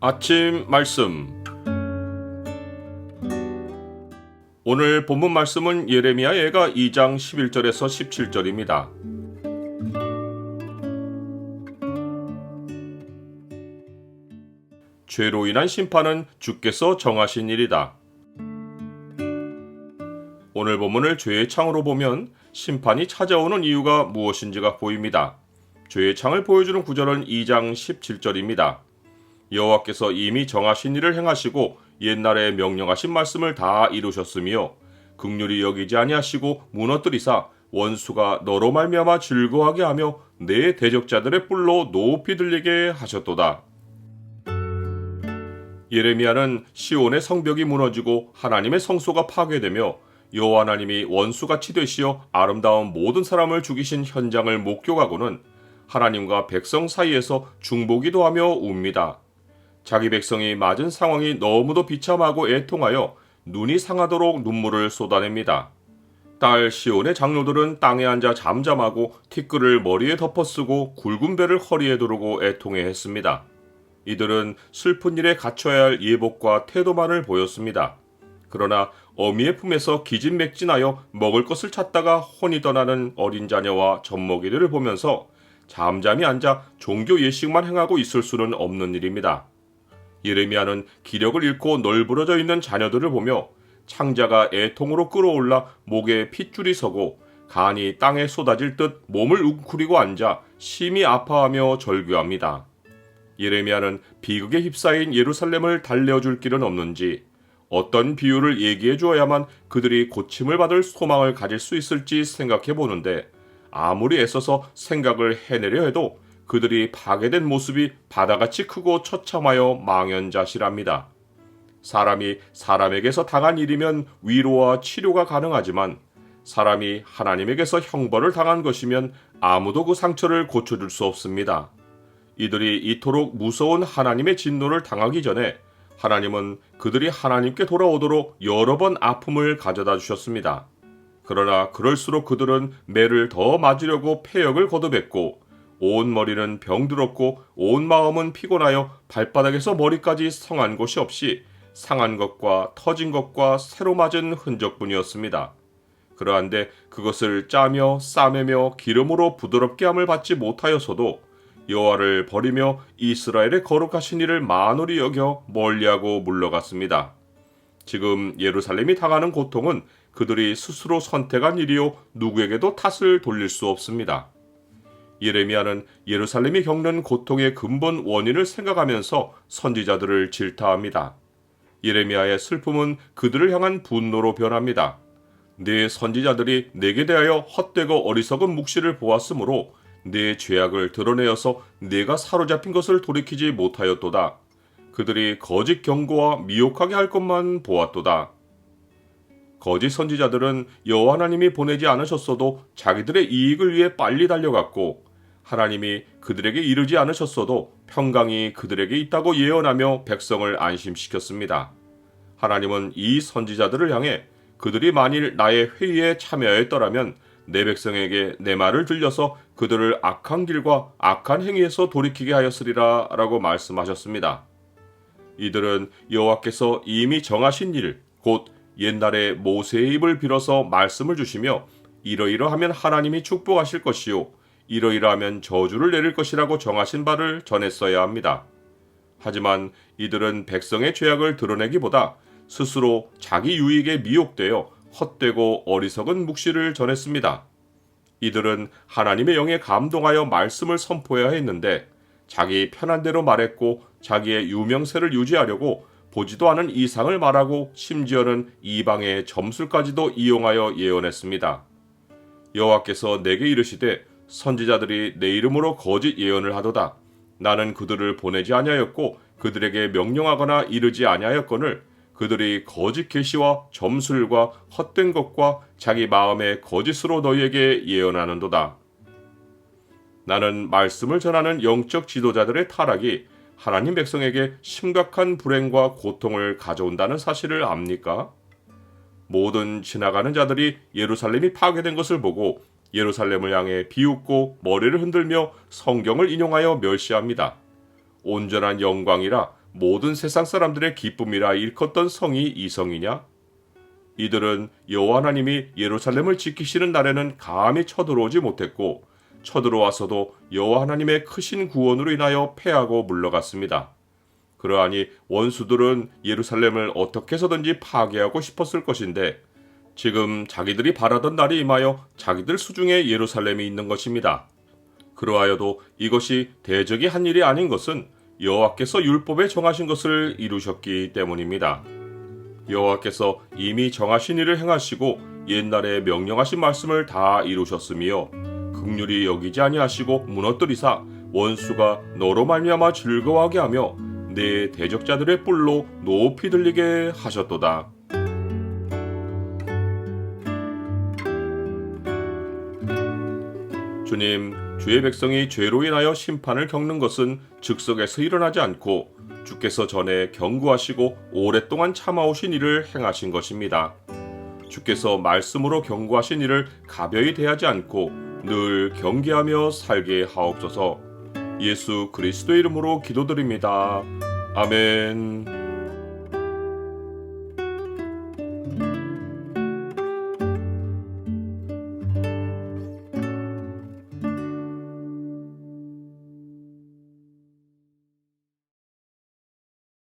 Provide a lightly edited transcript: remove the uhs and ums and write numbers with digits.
아침 말씀. 오늘 본문 말씀은 예레미야 예가 2장 11절에서 17절입니다. 죄로 인한 심판은 주께서 정하신 일이다. 오늘 본문을 죄의 창으로 보면 심판이 찾아오는 이유가 무엇인지가 보입니다. 죄의 창을 보여주는 구절은 2장 17절입니다. 여호와께서 이미 정하신 일을 행하시고 옛날에 명령하신 말씀을 다 이루셨으며 긍휼히 여기지 아니하시고 무너뜨리사 원수가 너로 말미암아 즐거워하게 하며 내 대적자들의 뿔로 높이 들리게 하셨도다. 예레미야는 시온의 성벽이 무너지고 하나님의 성소가 파괴되며 여호와 하나님이 원수같이 되시어 아름다운 모든 사람을 죽이신 현장을 목격하고는 하나님과 백성 사이에서 중보기도 하며 웁니다. 자기 백성이 맞은 상황이 너무도 비참하고 애통하여 눈이 상하도록 눈물을 쏟아냅니다. 딸 시온의 장로들은 땅에 앉아 잠잠하고 티끌을 머리에 덮어쓰고 굵은 배를 허리에 두르고 애통해했습니다. 이들은 슬픈 일에 갇혀야 할 예복과 태도만을 보였습니다. 그러나 어미의 품에서 기진맥진하여 먹을 것을 찾다가 혼이 떠나는 어린 자녀와 젖먹이들을 보면서 잠잠히 앉아 종교 예식만 행하고 있을 수는 없는 일입니다. 예레미야는 기력을 잃고 널브러져 있는 자녀들을 보며 창자가 애통으로 끌어올라 목에 핏줄이 서고 간이 땅에 쏟아질 듯 몸을 웅크리고 앉아 심히 아파하며 절규합니다. 예레미야는 비극에 휩싸인 예루살렘을 달래어줄 길은 없는지, 어떤 비유를 얘기해 주어야만 그들이 고침을 받을 소망을 가질 수 있을지 생각해 보는데 아무리 애써서 생각을 해내려 해도 그들이 파괴된 모습이 바다같이 크고 처참하여 망연자실합니다. 사람이 사람에게서 당한 일이면 위로와 치료가 가능하지만 사람이 하나님에게서 형벌을 당한 것이면 아무도 그 상처를 고쳐줄 수 없습니다. 이들이 이토록 무서운 하나님의 진노를 당하기 전에 하나님은 그들이 하나님께 돌아오도록 여러 번 아픔을 가져다 주셨습니다. 그러나 그럴수록 그들은 매를 더 맞으려고 패역을 거듭했고 온 머리는 병들었고 온 마음은 피곤하여 발바닥에서 머리까지 성한 곳이 없이 상한 것과 터진 것과 새로 맞은 흔적뿐이었습니다. 그러한데 그것을 짜며 싸매며 기름으로 부드럽게 함을 받지 못하여서도 여호와를 버리며 이스라엘의 거룩하신 이를 만홀히 여겨 멀리하고 물러갔습니다. 지금 예루살렘이 당하는 고통은 그들이 스스로 선택한 일이요 누구에게도 탓을 돌릴 수 없습니다. 예레미야는 예루살렘이 겪는 고통의 근본 원인을 생각하면서 선지자들을 질타합니다. 예레미야의 슬픔은 그들을 향한 분노로 변합니다. 내 선지자들이 내게 대하여 헛되고 어리석은 묵시를 보았으므로 내 죄악을 드러내어서 내가 사로잡힌 것을 돌이키지 못하였도다. 그들이 거짓 경고와 미혹하게 할 것만 보았도다. 거짓 선지자들은 여호와 하나님이 보내지 않으셨어도 자기들의 이익을 위해 빨리 달려갔고 하나님이 그들에게 이르지 않으셨어도 평강이 그들에게 있다고 예언하며 백성을 안심시켰습니다. 하나님은 이 선지자들을 향해 그들이 만일 나의 회의에 참여하였더라면 내 백성에게 내 말을 들려서 그들을 악한 길과 악한 행위에서 돌이키게 하였으리라 라고 말씀하셨습니다. 이들은 여호와께서 이미 정하신 일, 곧 옛날에 모세의 입을 빌어서 말씀을 주시며 이러이러하면 하나님이 축복하실 것이요 이러이러하면 저주를 내릴 것이라고 정하신 바를 전했어야 합니다. 하지만 이들은 백성의 죄악을 드러내기보다 스스로 자기 유익에 미혹되어 헛되고 어리석은 묵시를 전했습니다. 이들은 하나님의 영에 감동하여 말씀을 선포해야 했는데 자기 편한 대로 말했고 자기의 유명세를 유지하려고 보지도 않은 이상을 말하고 심지어는 이방의 점술까지도 이용하여 예언했습니다. 여호와께서 내게 이르시되 선지자들이 내 이름으로 거짓 예언을 하도다. 나는 그들을 보내지 아니하였고 그들에게 명령하거나 이르지 아니하였거늘 그들이 거짓 계시와 점술과 헛된 것과 자기 마음의 거짓으로 너희에게 예언하는도다. 나는 말씀을 전하는 영적 지도자들의 타락이 하나님 백성에게 심각한 불행과 고통을 가져온다는 사실을 압니까? 모든 지나가는 자들이 예루살렘이 파괴된 것을 보고 예루살렘을 향해 비웃고 머리를 흔들며 성경을 인용하여 멸시합니다. 온전한 영광이라 모든 세상 사람들의 기쁨이라 일컫던 성이 이 성이냐? 이들은 여호와 하나님이 예루살렘을 지키시는 날에는 감히 쳐들어오지 못했고 쳐들어와서도 여호와 하나님의 크신 구원으로 인하여 패하고 물러갔습니다. 그러하니 원수들은 예루살렘을 어떻게 해서든지 파괴하고 싶었을 것인데 지금 자기들이 바라던 날이 임하여 자기들 수중에 예루살렘이 있는 것입니다. 그러하여도 이것이 대적이 한 일이 아닌 것은 여호와께서 율법에 정하신 것을 이루셨기 때문입니다. 여호와께서 이미 정하신 일을 행하시고 옛날에 명령하신 말씀을 다 이루셨으며 긍휼히 여기지 아니하시고 무너뜨리사 원수가 너로 말미암아 즐거워하게 하며 내 대적자들의 뿔로 높이 들리게 하셨도다. 주님, 주의 백성이 죄로 인하여 심판을 겪는 것은 즉석에서 일어나지 않고 주께서 전에 경고하시고 오랫동안 참아오신 일을 행하신 것입니다. 주께서 말씀으로 경고하신 일을 가벼이 대하지 않고 늘 경계하며 살게 하옵소서. 예수 그리스도의 이름으로 기도드립니다. 아멘.